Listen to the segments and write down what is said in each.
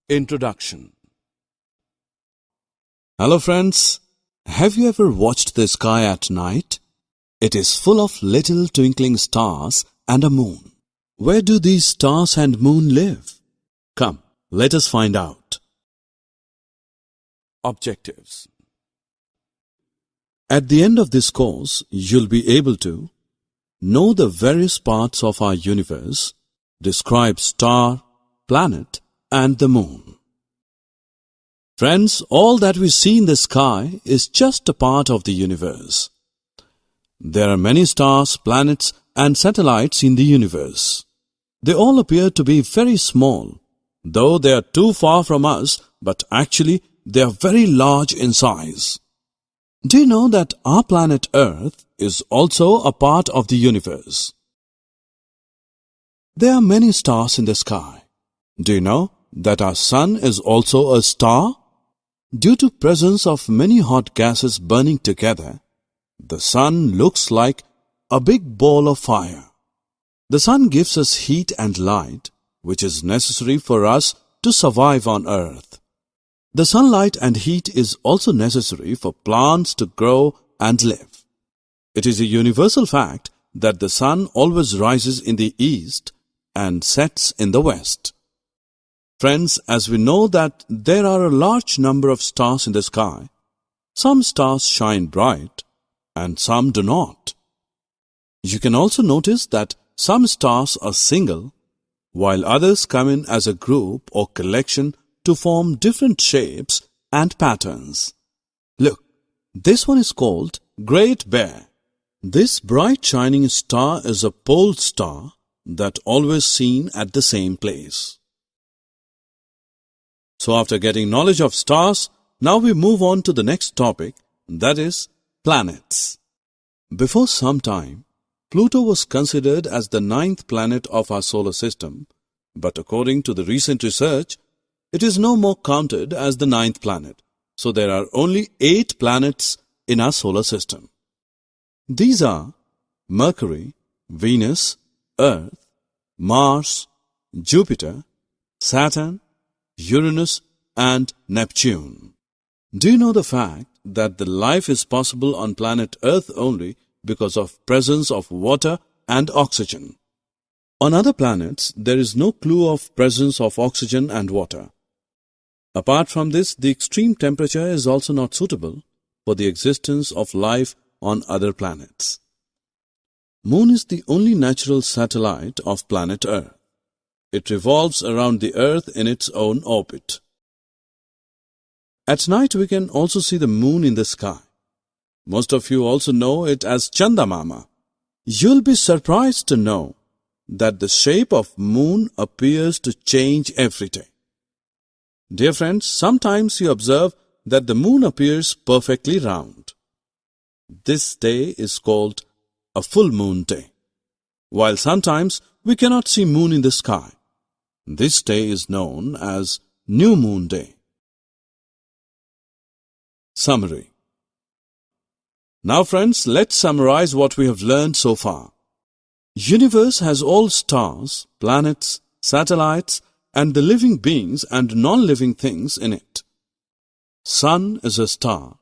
Introduction. Hello friends, have you ever watched the sky at night? It is full of little twinkling stars and a moon. Where do these stars and moon live? Come, let us find out. Objectives. At the end of this course, you'll be able to know the various parts of our universe, describe star, planet, and the moon. Friends, all that we see in the sky is just a part of the universe. There are many stars, planets, and satellites in the universe. They all appear to be very small, though they are too far from us, but actually they are very large in size. Do you know that our planet Earth is also a part of the universe? There are many stars in the sky. Do you know that our sun is also a star? Due to presence of many hot gases burning together, the sun looks like a big ball of fire. The sun gives us heat and light, which is necessary for us to survive on Earth. The sunlight and heat is also necessary for plants to grow and live. It is a universal fact that the sun always rises in the east and sets in the west. Friends, as we know that there are a large number of stars in the sky, some stars shine bright and some do not. You can also notice that some stars are single, while others come in as a group or collection to form different shapes and patterns. Look, this one is called Great Bear. This bright shining star is a pole star that always seen at the same place. So after getting knowledge of stars, now we move on to the next topic, that is planets. Before some time, Pluto was considered as the 9th planet of our solar system, but according to the recent research, it is no more counted as the 9th planet, so there are only 8 planets in our solar system. These are Mercury, Venus, Earth, Mars, Jupiter, Saturn, Uranus, and Neptune. Do you know the fact that the life is possible on planet Earth only because of presence of water and oxygen? On other planets, there is no clue of presence of oxygen and water. Apart from this, the extreme temperature is also not suitable for the existence of life on other planets. Moon is the only natural satellite of planet Earth. It revolves around the Earth in its own orbit. At night, we can also see the moon in the sky. Most of you also know it as Chandamama. You'll be surprised to know that the shape of moon appears to change every day. Dear friends, sometimes you observe that the moon appears perfectly round. This day is called a full moon day, while sometimes we cannot see moon in the sky. This day is known as New Moon Day. Summary. Now friends, let's summarize what we have learned so far. Universe has all stars, planets, satellites, and the living beings and non-living things in it. Sun is a star.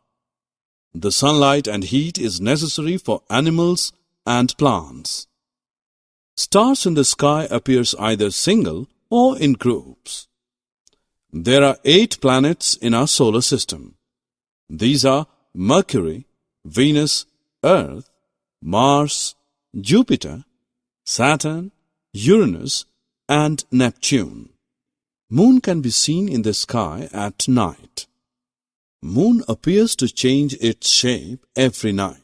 The sunlight and heat is necessary for animals and plants. Stars in the sky appears either single or in groups. There are 8 planets in our solar system. These are Mercury, Venus, Earth, Mars, Jupiter, Saturn, Uranus, and Neptune. Moon can be seen in the sky at night. Moon appears to change its shape every night.